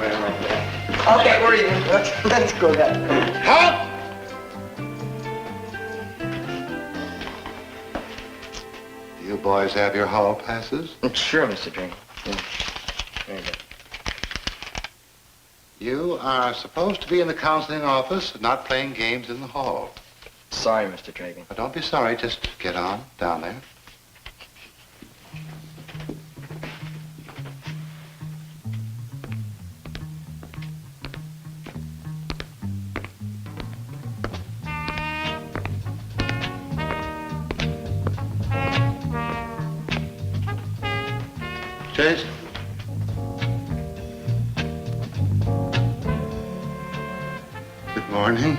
man like that. Okay, we're even. Let's go then. Halt! You boys have your hall passes? Sure, Mr. Dragon. Yeah. Very good. You are supposed to be in the counseling office, not playing games in the hall. Sorry, Mr. Dragon. But don't be sorry, just get on down there. Jason? Good morning.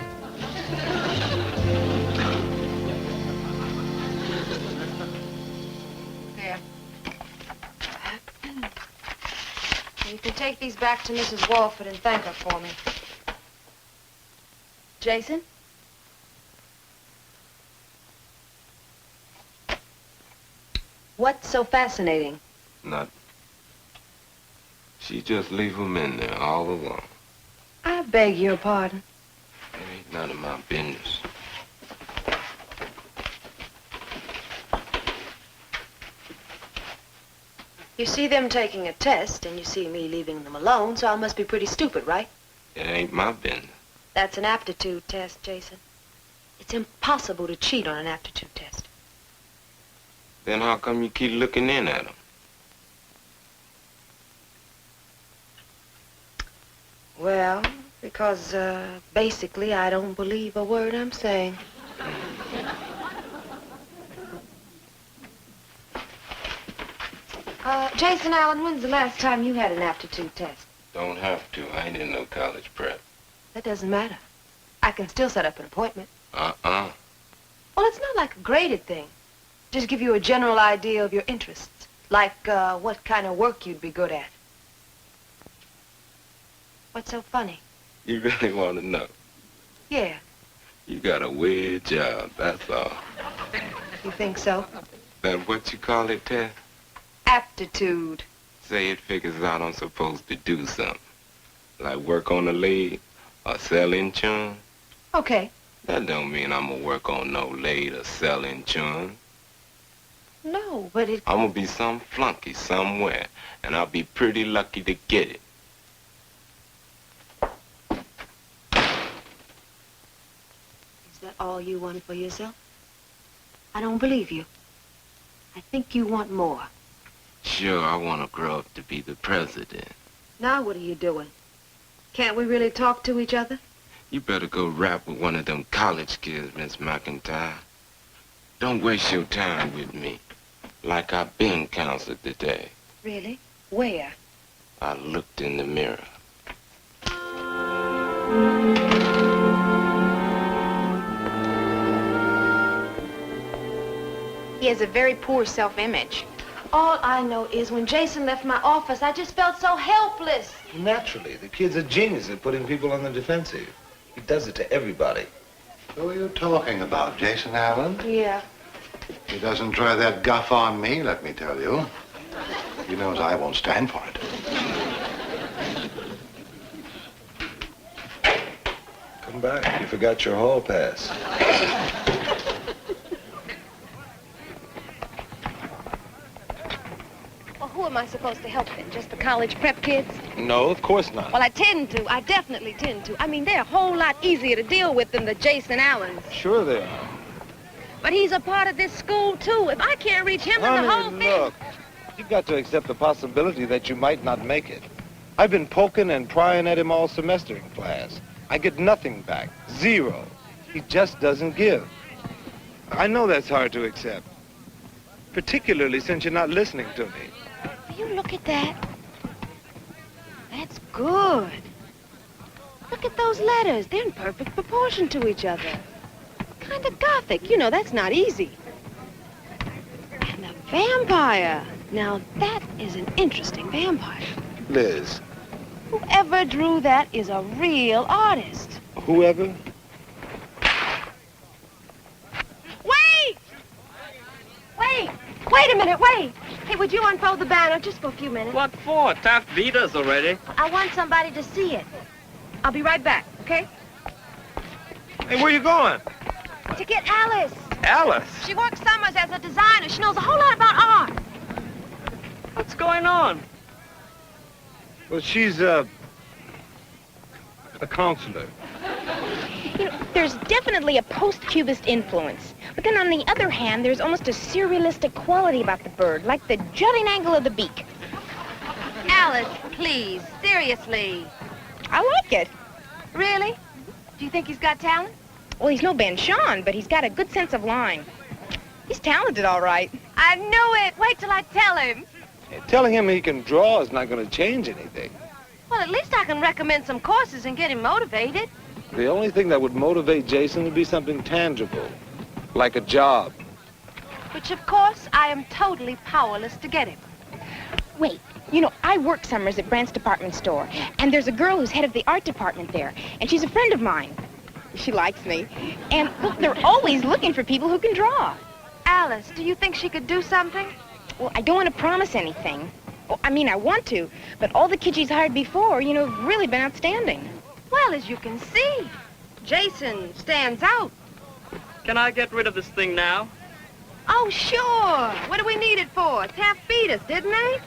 There. You can take these back to Mrs. Walford and thank her for me. Jason? What's so fascinating? Nothing. She just leave them in there all alone. I beg your pardon. It ain't none of my business. You see them taking a test, and you see me leaving them alone, so I must be pretty stupid, right? It ain't my business. That's an aptitude test, Jason. It's impossible to cheat on an aptitude test. Then how come you keep looking in at them? Well, because, basically, I don't believe a word I'm saying. Jason Allen, when's the last time you had an aptitude test? Don't have to. I ain't in no college prep. That doesn't matter. I can still set up an appointment. Uh-uh. Well, it's not like a graded thing. Just give you a general idea of your interests. Like, what kind of work you'd be good at. What's so funny? You really want to know? Yeah. You got a weird job, that's all. You think so? That what you call it, Tess? Aptitude. Say it figures out I'm supposed to do something. Like work on a lathe or sell insurance. Okay. That don't mean I'm gonna work on no lathe or sell insurance. No, but it... I'm gonna be some flunky somewhere, and I'll be pretty lucky to get it. Is that all you want for yourself? I don't believe you. I think you want more. Sure, I want to grow up to be the president. Now what are you doing? Can't we really talk to each other? You better go rap with one of them college kids, Miss McIntyre. Don't waste your time with me, like I've been counseled today. Really? Where? I looked in the mirror. He has a very poor self-image. All I know is when Jason left my office, I just felt so helpless. Naturally. The kid's a genius at putting people on the defensive. He does it to everybody. Who are you talking about, Jason Allen? Yeah. He doesn't try that guff on me, let me tell you. He knows I won't stand for it. Come back. You forgot your hall pass. Well, who am I supposed to help then? Just the college prep kids? No, of course not. Well, I definitely tend to. I mean, they're a whole lot easier to deal with than the Jason Allens. Sure they are. But he's a part of this school, too. If I can't reach him, then the whole thing... Look, you've got to accept the possibility that you might not make it. I've been poking and prying at him all semester in class. I get nothing back. Zero. He just doesn't give. I know that's hard to accept. Particularly since you're not listening to me. Will you look at that? That's good. Look at those letters. They're in perfect proportion to each other. Kind of gothic. You know, that's not easy. And the vampire. Now, that is an interesting vampire. Liz. Whoever drew that is a real artist. Whoever? Wait! Wait! Wait a minute, wait! Hey, would you unfold the banner just for a few minutes? What for? Taft beat us already. I want somebody to see it. I'll be right back, okay? Hey, where you going? To get Alice. Alice? She works summers as a designer. She knows a whole lot about art. What's going on? Well, she's a counselor. You know, there's definitely a post-cubist influence. But then on the other hand, there's almost a surrealistic quality about the bird, like the jutting angle of the beak. Alice, please, seriously. I like it. Really? Do you think he's got talent? Well, he's no Ben Sean, but he's got a good sense of line. He's talented, all right. I knew it. Wait till I tell him. Hey, telling him he can draw is not going to change anything. Well, at least I can recommend some courses and get him motivated. The only thing that would motivate Jason would be something tangible, like a job. Which, of course, I am totally powerless to get him. Wait, you know, I work summers at Brandt's department store, and there's a girl who's head of the art department there, and she's a friend of mine. She likes me. And, look, they're always looking for people who can draw. Alice, do you think she could do something? Well, I don't want to promise anything. Well, I mean, I want to, but all the kids she's hired before, you know, have really been outstanding. Well, as you can see, Jason stands out. Can I get rid of this thing now? Oh, sure. What do we need it for? Taft beat us, didn't they?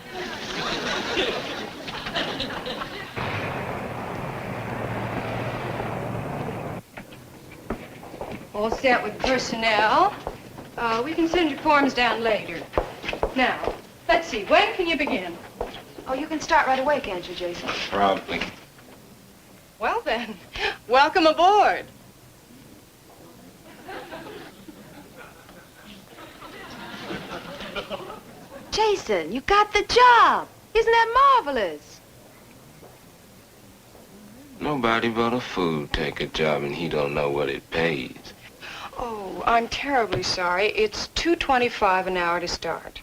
All set with personnel. We can send your forms down later. Now, let's see, when can you begin? Oh, you can start right away, can't you, Jason? Probably. Well, then, welcome aboard. Jason, you got the job. Isn't that marvelous? Nobody but a fool take a job and he don't know what it pays. Oh, I'm terribly sorry. It's $2.25 an hour to start.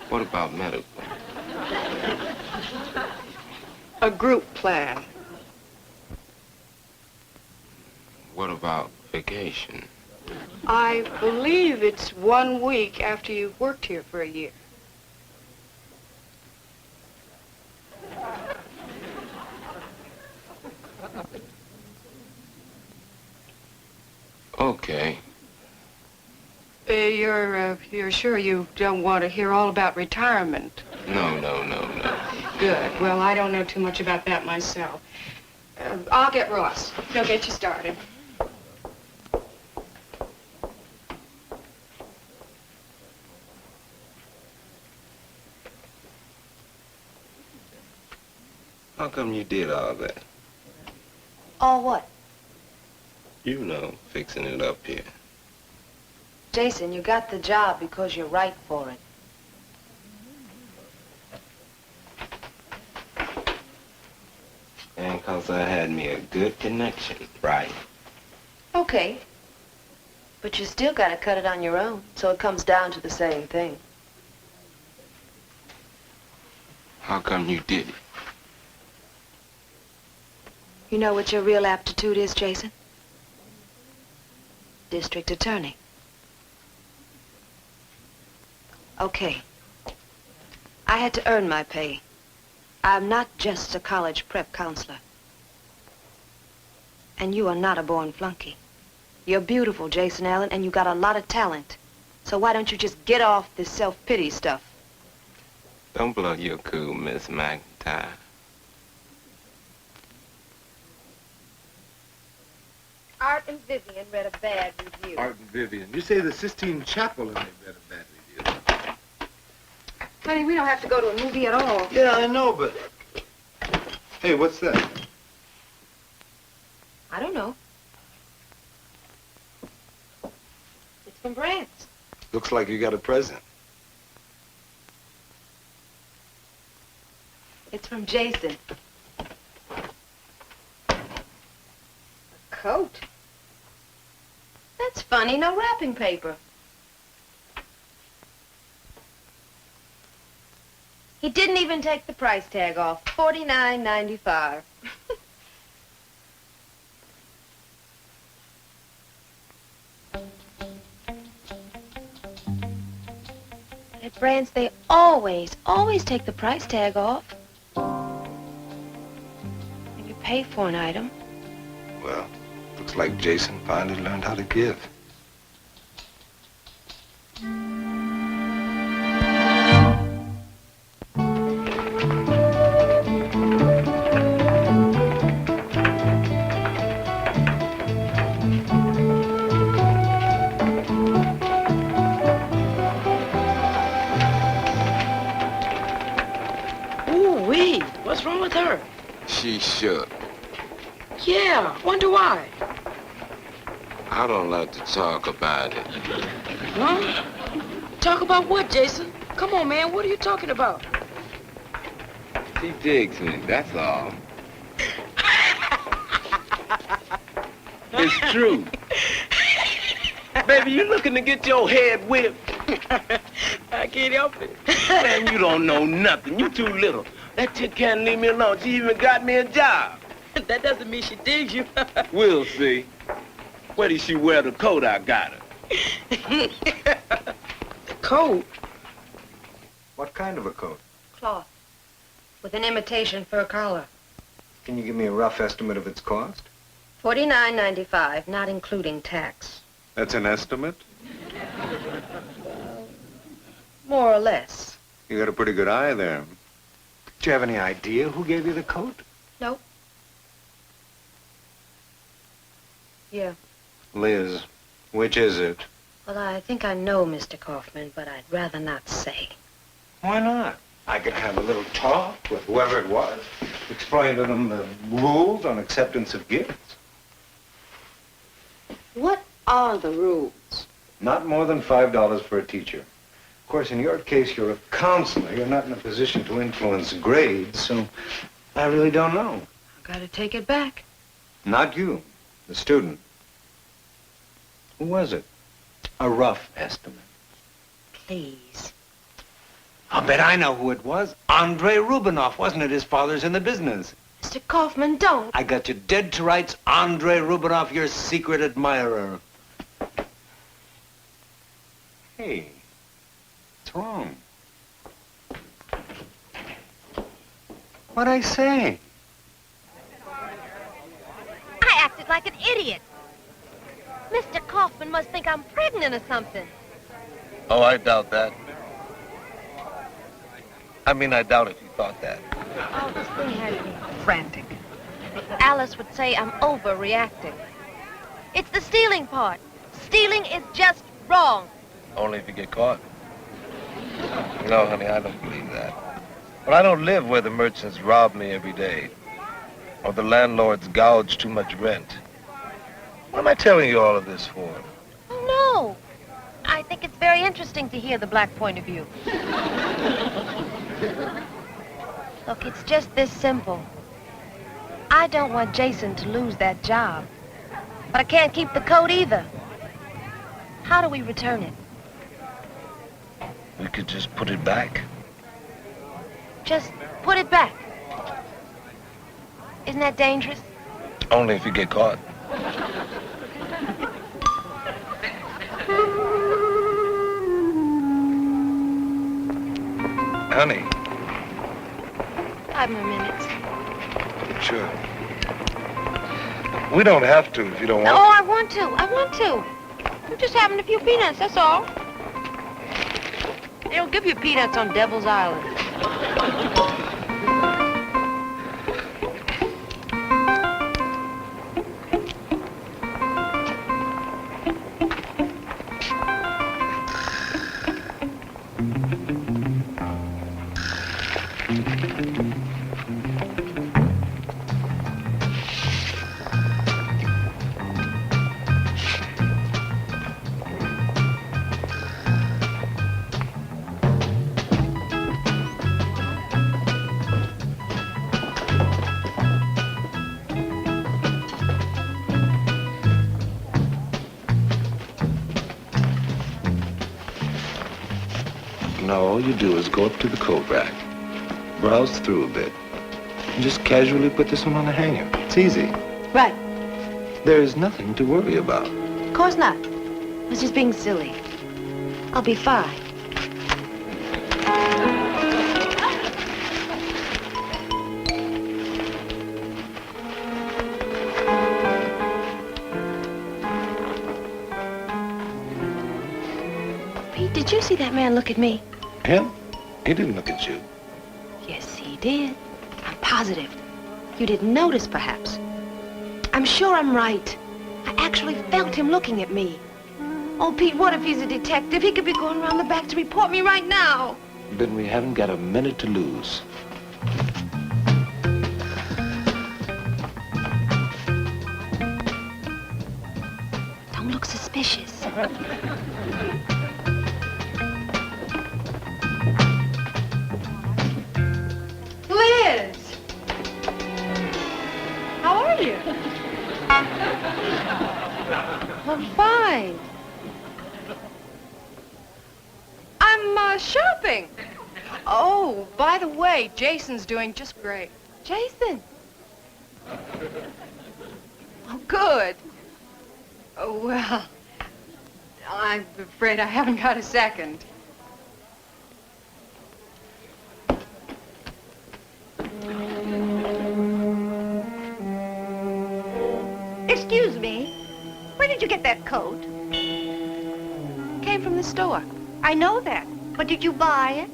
What about medical? A group plan. What about vacation? I believe it's 1 week after you've worked here for a year. Okay. You're sure you don't want to hear all about retirement? No. Good. Well, I don't know too much about that myself. I'll get Ross. He'll get you started. How come you did all that? All what? You know, fixing it up here. Jason, you got the job because you're right for it. And 'cause I had me a good connection, right? Okay. But you still got to cut it on your own, so it comes down to the same thing. How come you did it? You know what your real aptitude is, Jason? District attorney. Okay. I had to earn my pay. I'm not just a college prep counselor. And you are not a born flunky. You're beautiful, Jason Allen, and you got a lot of talent. So why don't you just get off this self-pity stuff? Don't blow your cool, Miss McIntyre. Art and Vivian read a bad review. Art and Vivian. You say the Sistine Chapel and they read a bad review. Honey, we don't have to go to a movie at all. Yeah, I know, but... Hey, what's that? I don't know. It's from Brandt's. Looks like you got a present. It's from Jason. A coat? That's funny, no wrapping paper. He didn't even take the price tag off. $49.95. At Brandt's, they always take the price tag off. When you pay for an item. Well, looks like Jason finally learned how to give. Ooh-wee, what's wrong with her? She shook. Yeah, wonder why. I don't like to talk about it. Huh? Talk about what, Jason? Come on, man, what are you talking about? She digs me, that's all. It's true. Baby, you looking to get your head whipped? I can't help it. Man, you don't know nothing. You too little. That chick can't leave me alone. She even got me a job. That doesn't mean she digs you. We'll see. Where did she wear the coat I got her? The coat? What kind of a coat? Cloth. With an imitation fur collar. Can you give me a rough estimate of its cost? $49.95, not including tax. That's an estimate? More or less. You got a pretty good eye there. Do you have any idea who gave you the coat? Nope. Yeah. Liz, which is it? Well, I think I know, Mr. Kaufman, but I'd rather not say. Why not? I could have a little talk with whoever it was, explain to them the rules on acceptance of gifts. What are the rules? Not more than $5 for a teacher. Of course, in your case, you're a counselor. You're not in a position to influence grades, so I really don't know. I've got to take it back. Not you, the student. Who was it? A rough estimate. Please. I'll bet I know who it was. Andrei Rubinoff, wasn't it? His father's in the business. Mr. Kaufman, don't. I got you dead to rights. Andrei Rubinoff, your secret admirer. Hey, what's wrong? What'd I say? I acted like an idiot. Mr. Kaufman must think I'm pregnant or something. Oh, I doubt that. I mean, I doubt if you thought that. Oh, this thing has me frantic. Alice would say I'm overreacting. It's the stealing part. Stealing is just wrong. Only if you get caught. No, honey, I don't believe that. But I don't live where the merchants rob me every day, or the landlords gouge too much rent. What am I telling you all of this for? Oh, no. I think it's very interesting to hear the black point of view. Look, it's just this simple. I don't want Jason to lose that job. But I can't keep the coat either. How do we return it? We could just put it back. Just put it back. Isn't that dangerous? Only if you get caught. Honey. 5 more minutes. Sure. We don't have to if you don't want Oh, I want to. I want to. I'm just having a few peanuts, that's all. They don't give you peanuts on Devil's Island. No, all you do is go up to the coat rack, browse through a bit, and just casually put this one on the hanger. It's easy. Right. There's nothing to worry about. Of course not. I was just being silly. I'll be fine. Pete, did you see that man look at me? Him? He didn't look at you. Yes, he did. I'm positive. You didn't notice, perhaps. I'm sure I'm right. I actually felt him looking at me. Oh, Pete, what if he's a detective? He could be going around the back to report me right now. Then we haven't got a minute to lose. Don't look suspicious. Liz! How are you? I'm fine. I'm shopping. Oh, by the way, Jason's doing just great. Jason. Oh, good. Oh, well, I'm afraid I haven't got a second. Excuse me. Where did you get that coat? Came from the store. I know that. But did you buy it?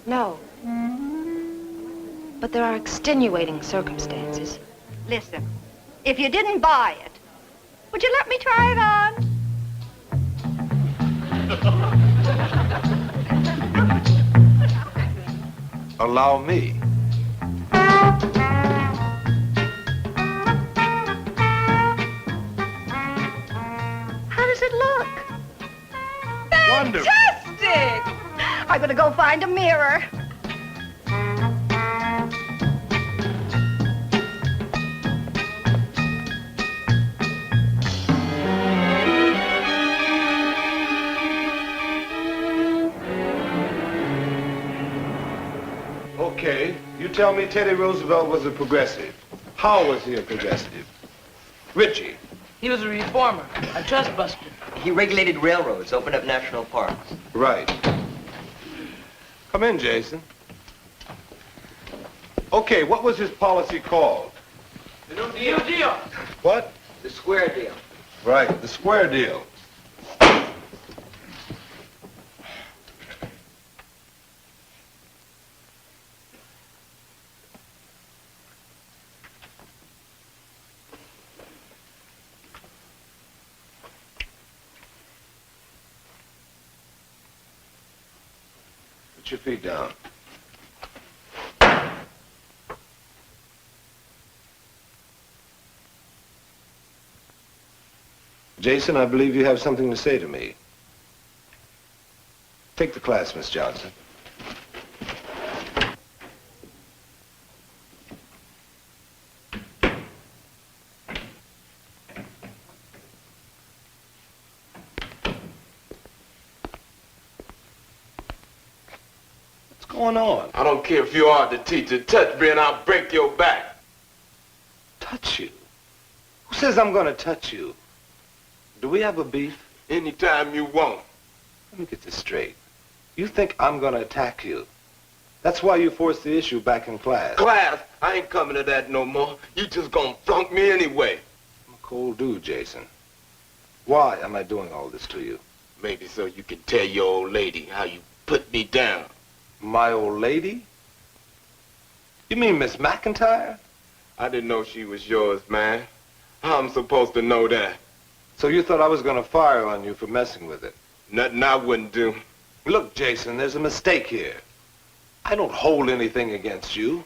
No. But there are extenuating circumstances. Listen, if you didn't buy it, would you let me try it on? Allow me. How does it look? Wonderful. Fantastic! I'm gonna go find a mirror. Okay, you tell me Teddy Roosevelt was a progressive. How was he a progressive? Richie. He was a reformer, a trust buster. He regulated railroads, opened up national parks. Right. Come in, Jason. Okay, what was his policy called? The New Deal. What? The Square Deal. Right, the Square Deal. Put your feet down. Jason, I believe you have something to say to me. Take the class, Miss Johnson. What's going on? I don't care if you are the teacher. Touch me and I'll break your back. Touch you? Who says I'm gonna touch you? Do we have a beef? Anytime you want. Let me get this straight. You think I'm gonna attack you? That's why you forced the issue back in class. Class, I ain't coming to that no more. You just gonna flunk me anyway. I'm a cold dude, Jason. Why am I doing all this to you? Maybe so you can tell your old lady how you put me down. My old lady? You mean Miss McIntyre? I didn't know she was yours, man. How I'm supposed to know that? So you thought I was gonna fire on you for messing with it? Nothing I wouldn't do. Look, Jason, there's a mistake here. I don't hold anything against you.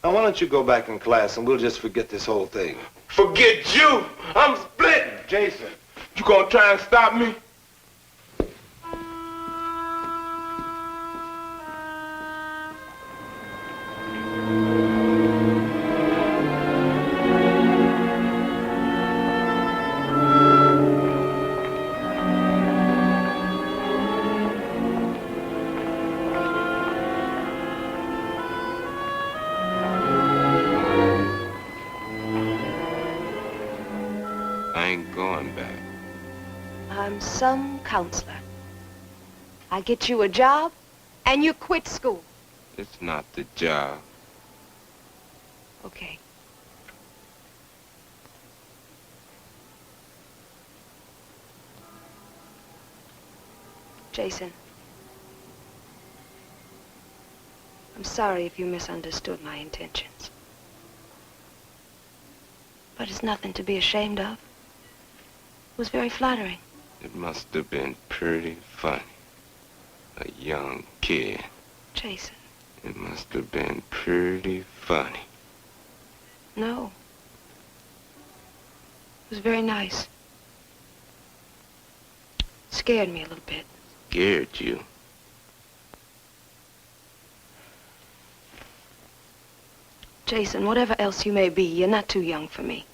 Now, why don't you go back in class and we'll just forget this whole thing? Forget you! I'm splitting! Jason. You gonna try and stop me? I ain't going back. I'm some counselor. I get you a job, and you quit school. It's not the job. Okay. Jason, I'm sorry if you misunderstood my intentions. But it's nothing to be ashamed of. It was very flattering. It must have been pretty funny. A young kid. Jason. It must have been pretty funny. No. It was very nice. Scared me a little bit. Scared you? Jason, whatever else you may be, you're not too young for me.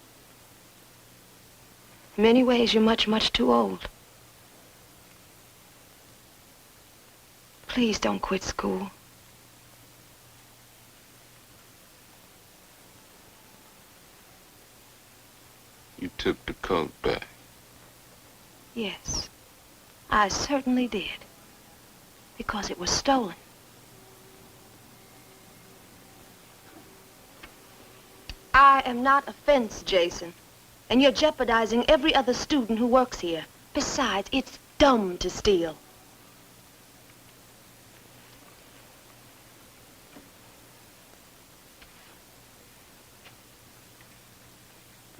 In many ways, you're much, much too old. Please don't quit school. You took the coat back. Yes, I certainly did. Because it was stolen. I am not a fence, Jason. And you're jeopardizing every other student who works here. Besides, it's dumb to steal.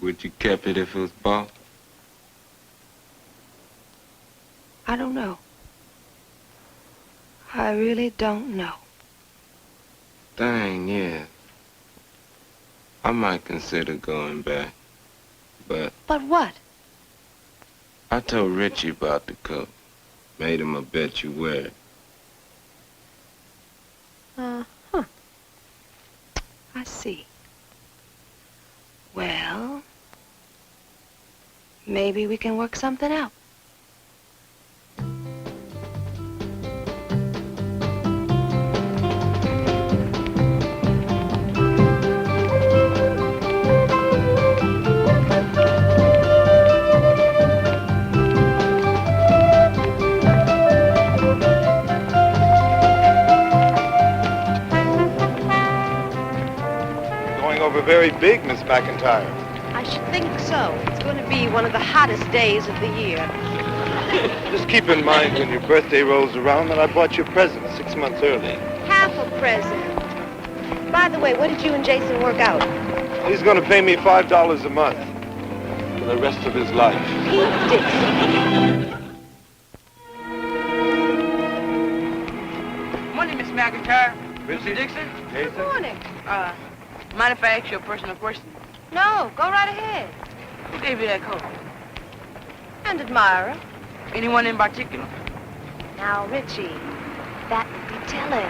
Would you kept it if it was bought? I don't know. I really don't know. Thing is, I might consider going back, but... But what? I told Richie about the coat. Made him a bet you wear it. Uh-huh. I see. Well, maybe we can work something out. Over very big, Miss McIntyre. I should think so. It's going to be one of the hottest days of the year. Just keep in mind when your birthday rolls around that I bought you a present 6 months early. Half a present. By the way, what did you and Jason work out? He's going to pay me $5 a month for the rest of his life. Pete Dixon. Morning, Miss McIntyre. Mr. Dixon? Jason? Good morning. Mind if I ask you a personal question? No, go right ahead. Who gave you that coat? And admirer. Anyone in particular? Now, Richie, that would be telling.